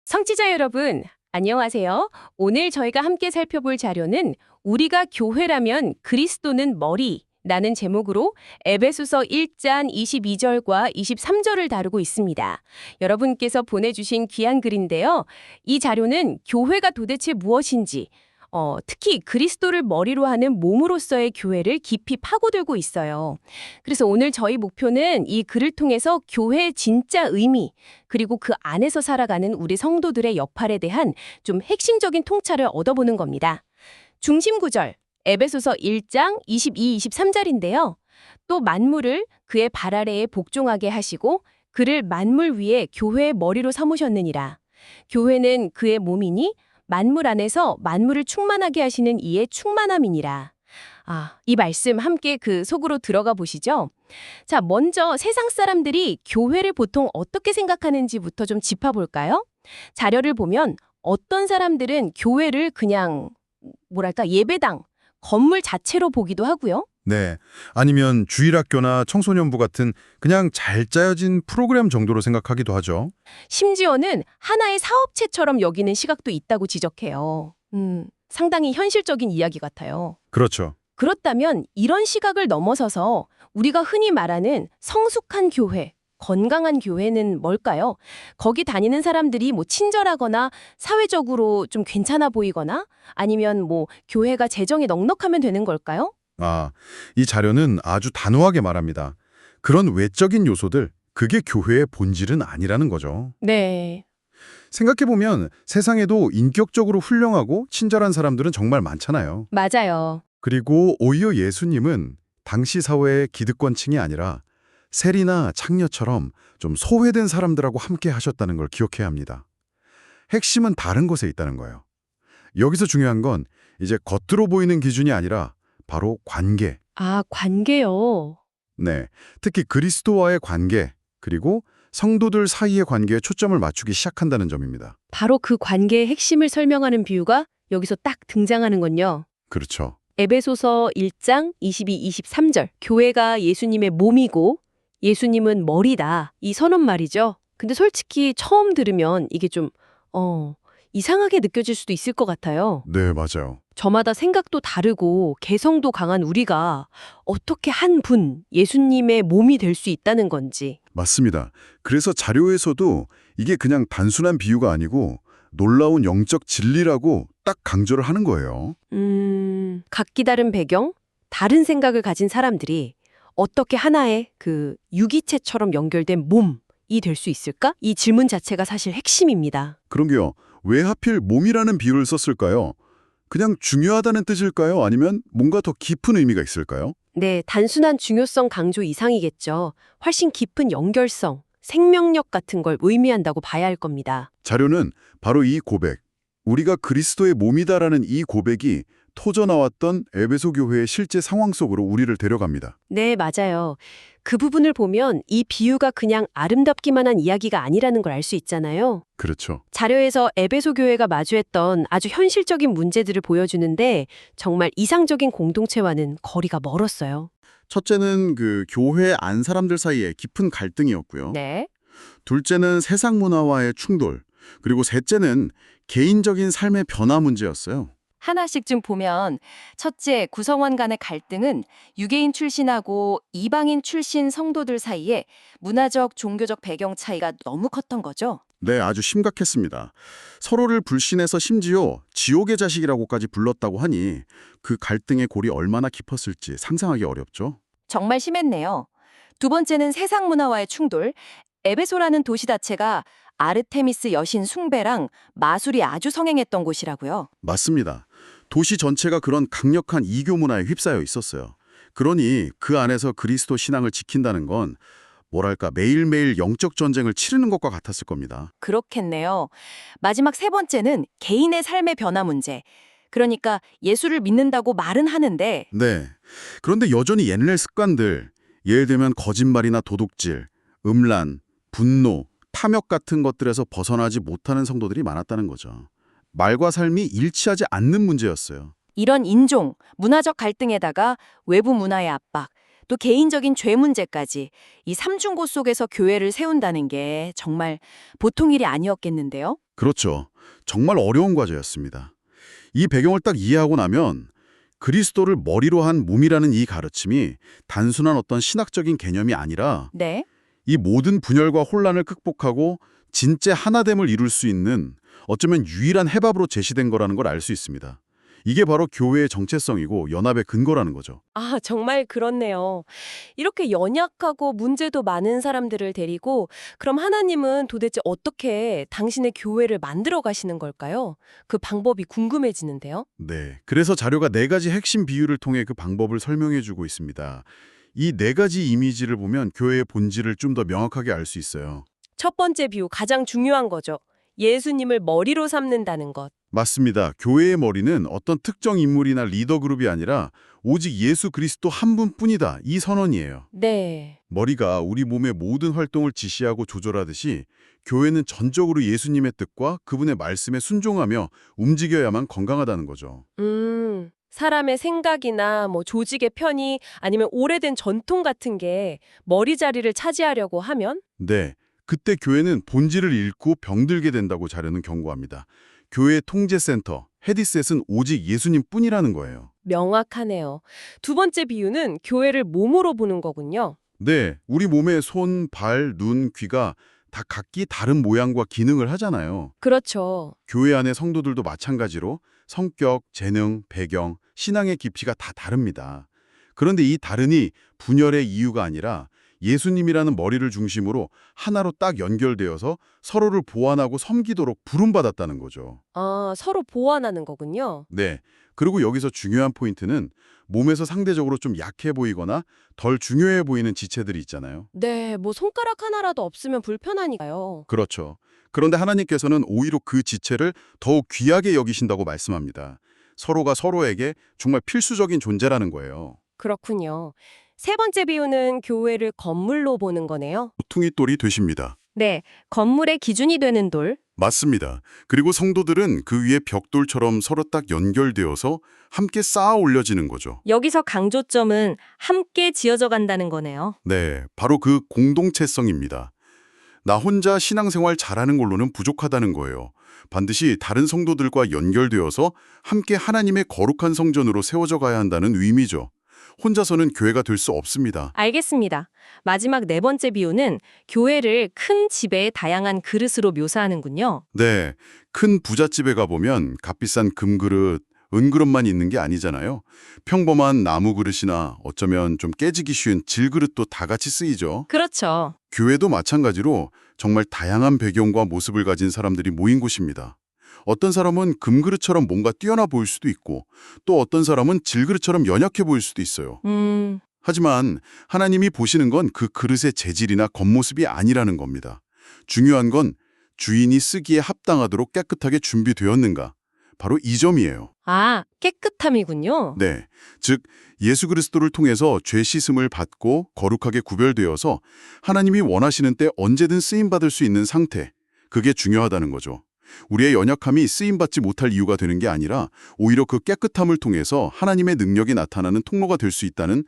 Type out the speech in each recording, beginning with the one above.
청취자 여러분, 안녕하세요. 오늘 저희가 함께 살펴볼 자료는 우리가 교회라면 그리스도는 머리 라는 제목으로 에베소서 1장 22절과 23절을 다루고 있습니다. 여러분께서 보내주신 귀한 글인데요. 이 자료는 교회가 도대체 무엇인지, 특히 그리스도를 머리로 하는 몸으로서의 교회를 깊이 파고들고 있어요. 그래서 오늘 저희 목표는 이 글을 통해서 교회의 진짜 의미, 그리고 그 안에서 살아가는 우리 성도들의 역할에 대한 좀 핵심적인 통찰을 얻어보는 겁니다. 중심 구절, 에베소서 1장 22, 23절인데요. 또 만물을 그의 발 아래에 복종하게 하시고 그를 만물 위에 교회의 머리로 삼으셨느니라. 교회는 그의 몸이니 만물 안에서 만물을 충만하게 하시는 이의 충만함이니라. 이 말씀 함께 그 속으로 들어가 보시죠. 자, 먼저 세상 사람들이 교회를 보통 어떻게 생각하는지부터 좀 짚어볼까요? 자료를 보면 어떤 사람들은 교회를 그냥 예배당, 건물 자체로 보기도 하고요. 네. 아니면 주일학교나 청소년부 같은 그냥 잘 짜여진 프로그램 정도로 생각하기도 하죠. 심지어는 하나의 사업체처럼 여기는 시각도 있다고 지적해요. 상당히 현실적인 이야기 같아요. 그렇죠. 그렇다면 이런 시각을 넘어서서 우리가 흔히 말하는 성숙한 교회, 건강한 교회는 뭘까요? 거기 다니는 사람들이 친절하거나 사회적으로 좀 괜찮아 보이거나 아니면 교회가 재정이 넉넉하면 되는 걸까요? 이 자료는 아주 단호하게 말합니다. 그런 외적인 요소들, 그게 교회의 본질은 아니라는 거죠. 네. 생각해보면 세상에도 인격적으로 훌륭하고 친절한 사람들은 정말 많잖아요. 맞아요. 그리고 오히려 예수님은 당시 사회의 기득권층이 아니라 세리나 창녀처럼 좀 소외된 사람들하고 함께 하셨다는 걸 기억해야 합니다. 핵심은 다른 곳에 있다는 거예요. 여기서 중요한 건 이제 겉으로 보이는 기준이 아니라 바로 관계. 관계요. 네, 특히 그리스도와의 관계, 그리고 성도들 사이의 관계에 초점을 맞추기 시작한다는 점입니다. 바로 그 관계의 핵심을 설명하는 비유가 여기서 딱 등장하는군요. 그렇죠. 에베소서 1장 22, 23절. 교회가 예수님의 몸이고 예수님은 머리다. 이 선언 말이죠. 근데 솔직히 처음 들으면 이게 좀 이상하게 느껴질 수도 있을 것 같아요. 네, 맞아요. 저마다 생각도 다르고 개성도 강한 우리가 어떻게 한 분, 예수님의 몸이 될 수 있다는 건지. 맞습니다. 그래서 자료에서도 이게 그냥 단순한 비유가 아니고 놀라운 영적 진리라고 딱 강조를 하는 거예요. 각기 다른 배경, 다른 생각을 가진 사람들이 어떻게 하나의 그 유기체처럼 연결된 몸이 될 수 있을까? 이 질문 자체가 사실 핵심입니다. 그런게요. 왜 하필 몸이라는 비유를 썼을까요? 그냥 중요하다는 뜻일까요? 아니면 뭔가 더 깊은 의미가 있을까요? 네, 단순한 중요성 강조 이상이겠죠. 훨씬 깊은 연결성, 생명력 같은 걸 의미한다고 봐야 할 겁니다. 자료는 바로 이 고백, 우리가 그리스도의 몸이다라는 이 고백이 터져나왔던 에베소 교회의 실제 상황 속으로 우리를 데려갑니다. 네, 맞아요. 그 부분을 보면 이 비유가 그냥 아름답기만 한 이야기가 아니라는 걸 알 수 있잖아요. 그렇죠. 자료에서 에베소 교회가 마주했던 아주 현실적인 문제들을 보여주는데 정말 이상적인 공동체와는 거리가 멀었어요. 첫째는 그 교회 안 사람들 사이에 깊은 갈등이었고요. 네. 둘째는 세상 문화와의 충돌, 그리고 셋째는 개인적인 삶의 변화 문제였어요. 하나씩 좀 보면 첫째, 구성원 간의 갈등은 유대인 출신하고 이방인 출신 성도들 사이에 문화적, 종교적 배경 차이가 너무 컸던 거죠. 네, 아주 심각했습니다. 서로를 불신해서 심지어 지옥의 자식이라고까지 불렀다고 하니 그 갈등의 골이 얼마나 깊었을지 상상하기 어렵죠. 정말 심했네요. 두 번째는 세상 문화와의 충돌. 에베소라는 도시 자체가 아르테미스 여신 숭배랑 마술이 아주 성행했던 곳이라고요. 맞습니다. 도시 전체가 그런 강력한 이교 문화에 휩싸여 있었어요. 그러니 그 안에서 그리스도 신앙을 지킨다는 건 매일매일 영적 전쟁을 치르는 것과 같았을 겁니다. 그렇겠네요. 마지막 세 번째는 개인의 삶의 변화 문제. 그러니까 예수를 믿는다고 말은 하는데 네. 그런데 여전히 옛날 습관들, 예를 들면 거짓말이나 도둑질, 음란, 분노, 탐욕 같은 것들에서 벗어나지 못하는 성도들이 많았다는 거죠. 말과 삶이 일치하지 않는 문제였어요. 이런 인종, 문화적 갈등에다가 외부 문화의 압박, 또 개인적인 죄 문제까지 이 삼중고 속에서 교회를 세운다는 게 정말 보통 일이 아니었겠는데요. 그렇죠. 정말 어려운 과제였습니다. 이 배경을 딱 이해하고 나면 그리스도를 머리로 한 몸이라는 이 가르침이 단순한 어떤 신학적인 개념이 아니라 네. 이 모든 분열과 혼란을 극복하고 진짜 하나됨을 이룰 수 있는 어쩌면 유일한 해법으로 제시된 거라는 걸 알 수 있습니다. 이게 바로 교회의 정체성이고 연합의 근거라는 거죠. 아, 정말 그렇네요. 이렇게 연약하고 문제도 많은 사람들을 데리고 그럼 하나님은 도대체 어떻게 당신의 교회를 만들어 가시는 걸까요? 그 방법이 궁금해지는데요. 네, 그래서 자료가 4가지 핵심 비유를 통해 그 방법을 설명해주고 있습니다. 이 4가지 이미지를 보면 교회의 본질을 좀 더 명확하게 알 수 있어요. 첫 번째 비유 가장 중요한 거죠. 예수님을 머리로 삼는다는 것. 맞습니다. 교회의 머리는 어떤 특정 인물이나 리더 그룹이 아니라 오직 예수 그리스도 한 분뿐이다. 이 선언이에요. 네. 머리가 우리 몸의 모든 활동을 지시하고 조절하듯이 교회는 전적으로 예수님의 뜻과 그분의 말씀에 순종하며 움직여야만 건강하다는 거죠. 사람의 생각이나 조직의 편의 아니면 오래된 전통 같은 게 머리 자리를 차지하려고 하면 네, 그때 교회는 본질을 잃고 병들게 된다고 자료는 경고합니다. 교회 통제센터, 헤디셋은 오직 예수님뿐이라는 거예요. 명확하네요. 두 번째 비유는 교회를 몸으로 보는 거군요. 네, 우리 몸의 손, 발, 눈, 귀가 다 각기 다른 모양과 기능을 하잖아요. 그렇죠. 교회 안의 성도들도 마찬가지로 성격, 재능, 배경, 신앙의 깊이가 다 다릅니다. 그런데 이 다름이 분열의 이유가 아니라 예수님이라는 머리를 중심으로 하나로 딱 연결되어서 서로를 보완하고 섬기도록 부름받았다는 거죠. 아, 서로 보완하는 거군요. 네. 그리고 여기서 중요한 포인트는 몸에서 상대적으로 좀 약해 보이거나 덜 중요해 보이는 지체들이 있잖아요. 네, 손가락 하나라도 없으면 불편하니까요. 그렇죠. 그런데 하나님께서는 오히려 그 지체를 더욱 귀하게 여기신다고 말씀합니다. 서로가 서로에게 정말 필수적인 존재라는 거예요. 그렇군요. 세 번째 비유는 교회를 건물로 보는 거네요. 모퉁이돌이 되십니다. 네, 건물의 기준이 되는 돌. 맞습니다. 그리고 성도들은 그 위에 벽돌처럼 서로 딱 연결되어서 함께 쌓아 올려지는 거죠. 여기서 강조점은 함께 지어져 간다는 거네요. 네, 바로 그 공동체성입니다. 나 혼자 신앙생활 잘하는 걸로는 부족하다는 거예요. 반드시 다른 성도들과 연결되어서 함께 하나님의 거룩한 성전으로 세워져 가야 한다는 의미죠. 혼자서는 교회가 될 수 없습니다. 알겠습니다. 마지막 네 번째 비유는 교회를 큰 집의 다양한 그릇으로 묘사하는군요. 네, 큰 부잣집에 가보면 값비싼 금그릇, 은그릇만 있는 게 아니잖아요. 평범한 나무 그릇이나 어쩌면 좀 깨지기 쉬운 질그릇도 다 같이 쓰이죠. 그렇죠. 교회도 마찬가지로 정말 다양한 배경과 모습을 가진 사람들이 모인 곳입니다. 어떤 사람은 금그릇처럼 뭔가 뛰어나 보일 수도 있고 또 어떤 사람은 질그릇처럼 연약해 보일 수도 있어요. 하지만 하나님이 보시는 건 그 그릇의 재질이나 겉모습이 아니라는 겁니다. 중요한 건 주인이 쓰기에 합당하도록 깨끗하게 준비되었는가. 바로 이 점이에요. 아, 깨끗함이군요. 네, 즉 예수 그리스도를 통해서 죄 씻음을 받고 거룩하게 구별되어서 하나님이 원하시는 때 언제든 쓰임받을 수 있는 상태. 그게 중요하다는 거죠. 우리의 연약함이 쓰임받지 못할 이유가 되는 게 아니라 오히려 그 깨끗함을 통해서 하나님의 능력이 나타나는 통로가 될 수 있다는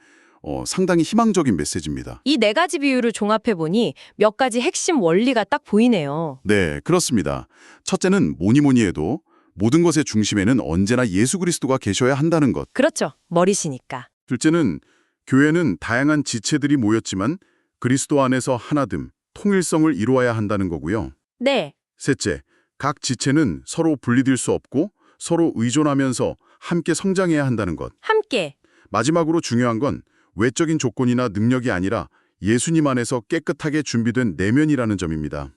상당히 희망적인 메시지입니다. 이 네 가지 비유를 종합해보니 몇 가지 핵심 원리가 딱 보이네요. 네, 그렇습니다. 첫째는 뭐니 해도 모든 것의 중심에는 언제나 예수 그리스도가 계셔야 한다는 것. 그렇죠. 머리시니까. 둘째는 교회는 다양한 지체들이 모였지만 그리스도 안에서 하나됨, 통일성을 이루어야 한다는 거고요. 네. 셋째, 각 지체는 서로 분리될 수 없고 서로 의존하면서 함께 성장해야 한다는 것. 함께. 마지막으로 중요한 건 외적인 조건이나 능력이 아니라 예수님 안에서 깨끗하게 준비된 내면이라는 점입니다.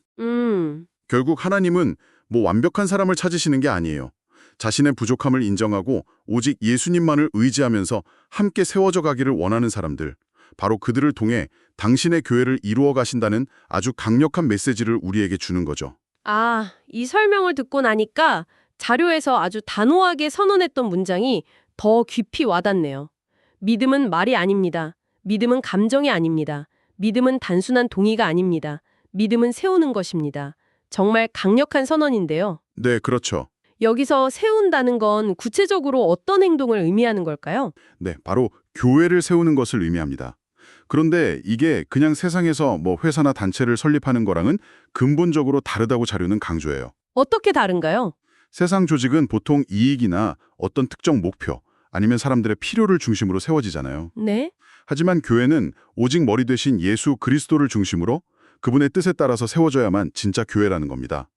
결국 하나님은 완벽한 사람을 찾으시는 게 아니에요. 자신의 부족함을 인정하고 오직 예수님만을 의지하면서 함께 세워져 가기를 원하는 사람들. 바로 그들을 통해 당신의 교회를 이루어 가신다는 아주 강력한 메시지를 우리에게 주는 거죠. 아, 이 설명을 듣고 나니까 자료에서 아주 단호하게 선언했던 문장이 더 깊이 와닿네요. 믿음은 말이 아닙니다. 믿음은 감정이 아닙니다. 믿음은 단순한 동의가 아닙니다. 믿음은 세우는 것입니다. 정말 강력한 선언인데요. 네, 그렇죠. 여기서 세운다는 건 구체적으로 어떤 행동을 의미하는 걸까요? 네, 바로 교회를 세우는 것을 의미합니다. 그런데 이게 그냥 세상에서 회사나 단체를 설립하는 거랑은 근본적으로 다르다고 자료는 강조해요. 어떻게 다른가요? 세상 조직은 보통 이익이나 어떤 특정 목표, 아니면 사람들의 필요를 중심으로 세워지잖아요. 네. 하지만 교회는 오직 머리 되신 예수 그리스도를 중심으로 그분의 뜻에 따라서 세워져야만 진짜 교회라는 겁니다.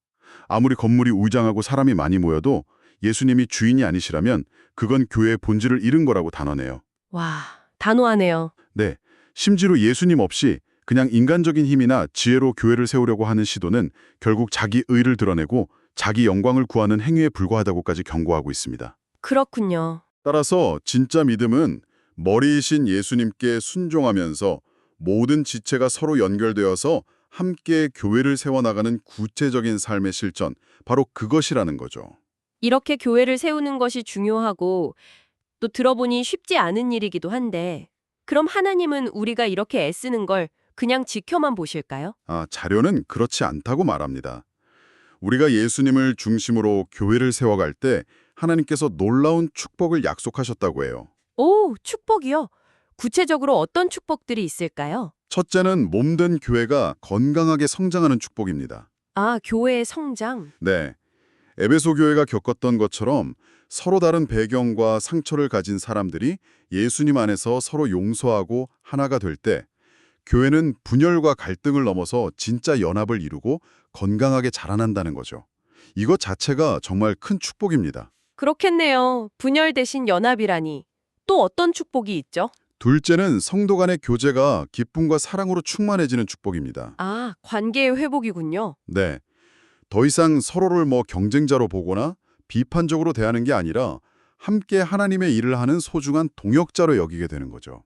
아무리 건물이 우장하고 사람이 많이 모여도 예수님이 주인이 아니시라면 그건 교회의 본질을 잃은 거라고 단언해요. 와, 단호하네요. 네, 심지어 예수님 없이 그냥 인간적인 힘이나 지혜로 교회를 세우려고 하는 시도는 결국 자기 의를 드러내고 자기 영광을 구하는 행위에 불과하다고까지 경고하고 있습니다. 그렇군요. 따라서 진짜 믿음은 머리이신 예수님께 순종하면서 모든 지체가 서로 연결되어서 함께 교회를 세워나가는 구체적인 삶의 실천, 바로 그것이라는 거죠. 이렇게 교회를 세우는 것이 중요하고 또 들어보니 쉽지 않은 일이기도 한데 그럼 하나님은 우리가 이렇게 애쓰는 걸 그냥 지켜만 보실까요? 자료는 그렇지 않다고 말합니다. 우리가 예수님을 중심으로 교회를 세워갈 때 하나님께서 놀라운 축복을 약속하셨다고 해요. 오, 축복이요? 구체적으로 어떤 축복들이 있을까요? 첫째는 몸된 교회가 건강하게 성장하는 축복입니다. 아, 교회의 성장. 네, 에베소 교회가 겪었던 것처럼 서로 다른 배경과 상처를 가진 사람들이 예수님 안에서 서로 용서하고 하나가 될 때 교회는 분열과 갈등을 넘어서 진짜 연합을 이루고 건강하게 자라난다는 거죠. 이것 자체가 정말 큰 축복입니다. 그렇겠네요. 분열 대신 연합이라니. 또 어떤 축복이 있죠? 둘째는 성도 간의 교제가 기쁨과 사랑으로 충만해지는 축복입니다. 아, 관계의 회복이군요. 네, 더 이상 서로를 경쟁자로 보거나 비판적으로 대하는 게 아니라 함께 하나님의 일을 하는 소중한 동역자로 여기게 되는 거죠.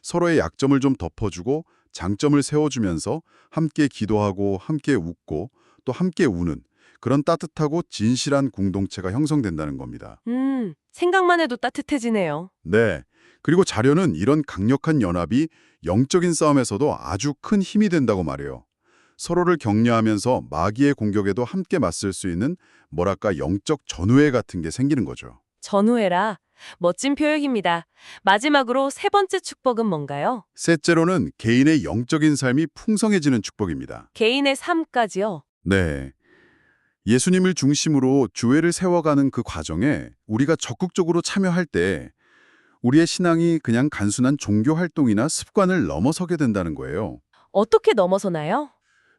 서로의 약점을 좀 덮어주고 장점을 세워주면서 함께 기도하고 함께 웃고 또 함께 우는 그런 따뜻하고 진실한 공동체가 형성된다는 겁니다. 생각만 해도 따뜻해지네요. 네, 그리고 자료는 이런 강력한 연합이 영적인 싸움에서도 아주 큰 힘이 된다고 말해요. 서로를 격려하면서 마귀의 공격에도 함께 맞설 수 있는 영적 전우회 같은 게 생기는 거죠. 전우회라. 멋진 표현입니다. 마지막으로 세 번째 축복은 뭔가요? 셋째로는 개인의 영적인 삶이 풍성해지는 축복입니다. 개인의 삶까지요. 네, 예수님을 중심으로 교회를 세워가는 그 과정에 우리가 적극적으로 참여할 때 우리의 신앙이 그냥 단순한 종교 활동이나 습관을 넘어서게 된다는 거예요. 어떻게 넘어서나요?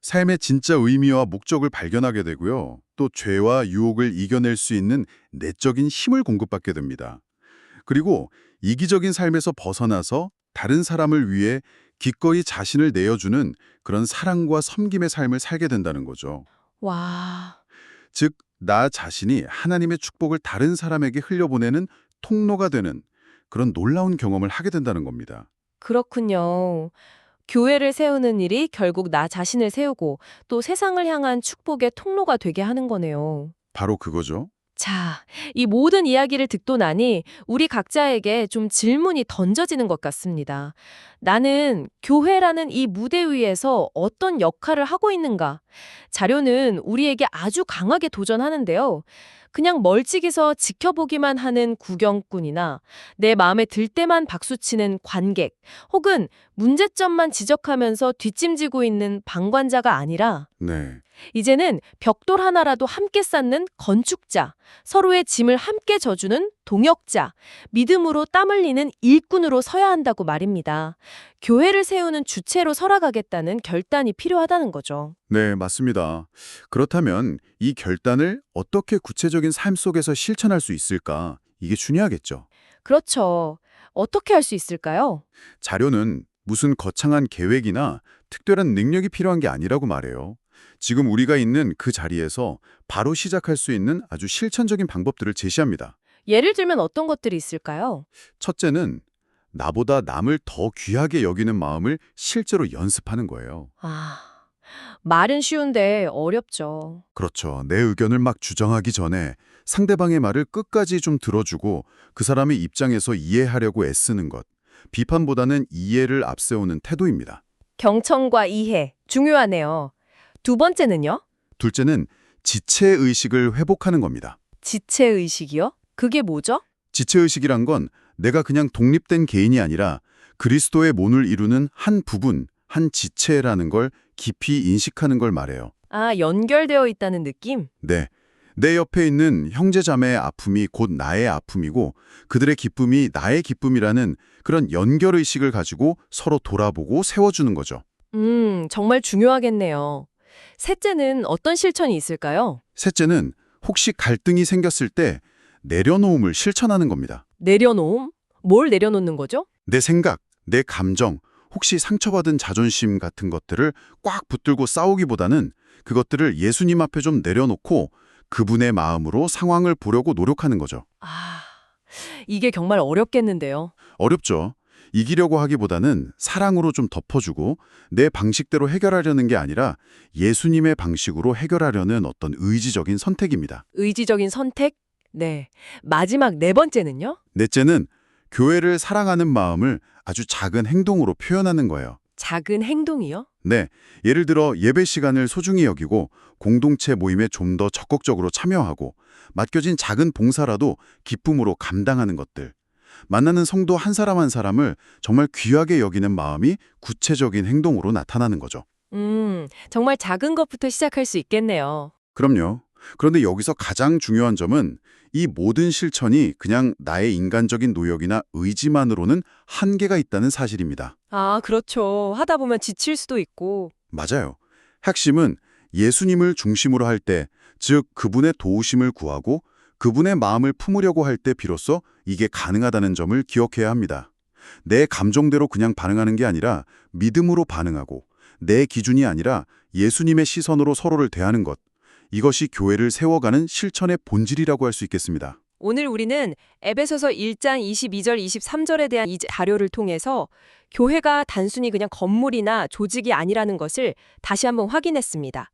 삶의 진짜 의미와 목적을 발견하게 되고요. 또 죄와 유혹을 이겨낼 수 있는 내적인 힘을 공급받게 됩니다. 그리고 이기적인 삶에서 벗어나서 다른 사람을 위해 기꺼이 자신을 내어주는 그런 사랑과 섬김의 삶을 살게 된다는 거죠. 와, 즉, 나 자신이 하나님의 축복을 다른 사람에게 흘려보내는 통로가 되는 그런 놀라운 경험을 하게 된다는 겁니다. 그렇군요. 교회를 세우는 일이 결국 나 자신을 세우고 또 세상을 향한 축복의 통로가 되게 하는 거네요. 바로 그거죠. 자, 이 모든 이야기를 듣고 나니 우리 각자에게 좀 질문이 던져지는 것 같습니다. 나는 교회라는 이 무대 위에서 어떤 역할을 하고 있는가? 자료는 우리에게 아주 강하게 도전하는데요. 그냥 멀찍이서 지켜보기만 하는 구경꾼이나 내 마음에 들 때만 박수치는 관객, 혹은 문제점만 지적하면서 뒷짐지고 있는 방관자가 아니라 네. 이제는 벽돌 하나라도 함께 쌓는 건축자, 서로의 짐을 함께 져주는 동역자, 믿음으로 땀 흘리는 일꾼으로 서야 한다고 말입니다. 교회를 세우는 주체로 설아가겠다는 결단이 필요하다는 거죠. 네, 맞습니다. 그렇다면 이 결단을 어떻게 구체적인 삶 속에서 실천할 수 있을까? 이게 중요하겠죠. 그렇죠. 어떻게 할 수 있을까요? 자료는 무슨 거창한 계획이나 특별한 능력이 필요한 게 아니라고 말해요. 지금 우리가 있는 그 자리에서 바로 시작할 수 있는 아주 실천적인 방법들을 제시합니다. 예를 들면 어떤 것들이 있을까요? 첫째는 나보다 남을 더 귀하게 여기는 마음을 실제로 연습하는 거예요. 말은 쉬운데 어렵죠. 그렇죠. 내 의견을 막 주장하기 전에 상대방의 말을 끝까지 좀 들어주고 그 사람의 입장에서 이해하려고 애쓰는 것. 비판보다는 이해를 앞세우는 태도입니다. 경청과 이해, 중요하네요. 두 번째는요? 둘째는 지체의식을 회복하는 겁니다. 지체의식이요? 그게 뭐죠? 지체의식이란 건 내가 그냥 독립된 개인이 아니라 그리스도의 몸을 이루는 한 부분, 한 지체라는 걸 깊이 인식하는 걸 말해요. 아, 연결되어 있다는 느낌? 네. 내 옆에 있는 형제자매의 아픔이 곧 나의 아픔이고 그들의 기쁨이 나의 기쁨이라는 그런 연결의식을 가지고 서로 돌아보고 세워주는 거죠. 정말 중요하겠네요. 셋째는 어떤 실천이 있을까요? 셋째는 혹시 갈등이 생겼을 때 내려놓음을 실천하는 겁니다. 내려놓음? 뭘 내려놓는 거죠? 내 생각, 내 감정, 혹시 상처받은 자존심 같은 것들을 꽉 붙들고 싸우기보다는 그것들을 예수님 앞에 좀 내려놓고 그분의 마음으로 상황을 보려고 노력하는 거죠. 아, 이게 정말 어렵겠는데요. 어렵죠. 이기려고 하기보다는 사랑으로 좀 덮어주고 내 방식대로 해결하려는 게 아니라 예수님의 방식으로 해결하려는 어떤 의지적인 선택입니다. 의지적인 선택? 네. 마지막 네 번째는요? 넷째는 교회를 사랑하는 마음을 아주 작은 행동으로 표현하는 거예요. 작은 행동이요? 네, 예를 들어 예배 시간을 소중히 여기고 공동체 모임에 좀 더 적극적으로 참여하고 맡겨진 작은 봉사라도 기쁨으로 감당하는 것들. 만나는 성도 한 사람 한 사람을 정말 귀하게 여기는 마음이 구체적인 행동으로 나타나는 거죠. 정말 작은 것부터 시작할 수 있겠네요. 그럼요. 그런데 여기서 가장 중요한 점은 이 모든 실천이 그냥 나의 인간적인 노력이나 의지만으로는 한계가 있다는 사실입니다. 아, 그렇죠. 하다 보면 지칠 수도 있고. 맞아요. 핵심은 예수님을 중심으로 할 때, 즉 그분의 도우심을 구하고 그분의 마음을 품으려고 할 때 비로소 이게 가능하다는 점을 기억해야 합니다. 내 감정대로 그냥 반응하는 게 아니라 믿음으로 반응하고 내 기준이 아니라 예수님의 시선으로 서로를 대하는 것. 이것이 교회를 세워가는 실천의 본질이라고 할 수 있겠습니다. 오늘 우리는 에베소서 1장 22절 23절에 대한 이 자료를 통해서 교회가 단순히 그냥 건물이나 조직이 아니라는 것을 다시 한번 확인했습니다.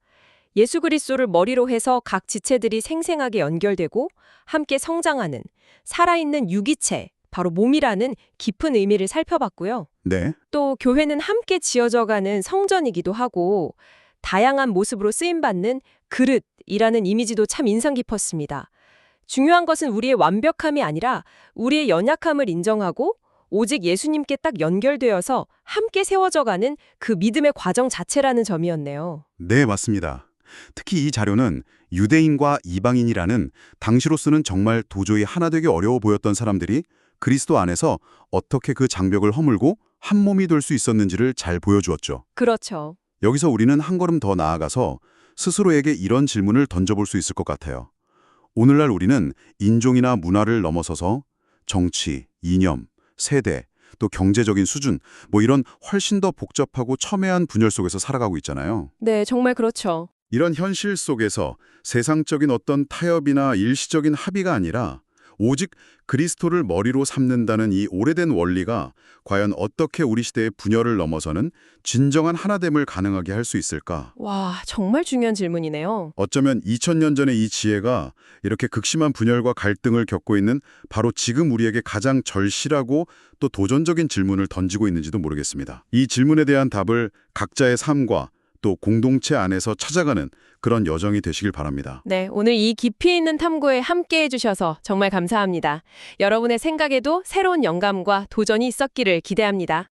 예수 그리스도를 머리로 해서 각 지체들이 생생하게 연결되고 함께 성장하는 살아있는 유기체, 바로 몸이라는 깊은 의미를 살펴봤고요. 네, 또 교회는 함께 지어져가는 성전이기도 하고 다양한 모습으로 쓰임받는 그릇이라는 이미지도 참 인상 깊었습니다. 중요한 것은 우리의 완벽함이 아니라 우리의 연약함을 인정하고 오직 예수님께 딱 연결되어서 함께 세워져가는 그 믿음의 과정 자체라는 점이었네요. 네, 맞습니다. 특히 이 자료는 유대인과 이방인이라는 당시로서는 정말 도저히 하나 되기 어려워 보였던 사람들이 그리스도 안에서 어떻게 그 장벽을 허물고 한 몸이 될 수 있었는지를 잘 보여주었죠. 그렇죠. 여기서 우리는 한 걸음 더 나아가서 스스로에게 이런 질문을 던져볼 수 있을 것 같아요. 오늘날 우리는 인종이나 문화를 넘어서서 정치, 이념, 세대, 또 경제적인 수준, 이런 훨씬 더 복잡하고 첨예한 분열 속에서 살아가고 있잖아요. 네, 정말 그렇죠. 이런 현실 속에서 세상적인 어떤 타협이나 일시적인 합의가 아니라 오직 그리스도를 머리로 삼는다는 이 오래된 원리가 과연 어떻게 우리 시대의 분열을 넘어서는 진정한 하나됨을 가능하게 할 수 있을까? 와, 정말 중요한 질문이네요. 어쩌면 2000년 전의 이 지혜가 이렇게 극심한 분열과 갈등을 겪고 있는 바로 지금 우리에게 가장 절실하고 또 도전적인 질문을 던지고 있는지도 모르겠습니다. 이 질문에 대한 답을 각자의 삶과 또 공동체 안에서 찾아가는 그런 여정이 되시길 바랍니다. 네, 오늘 이 깊이 있는 탐구에 함께 해주셔서 정말 감사합니다. 여러분의 생각에도 새로운 영감과 도전이 있었기를 기대합니다.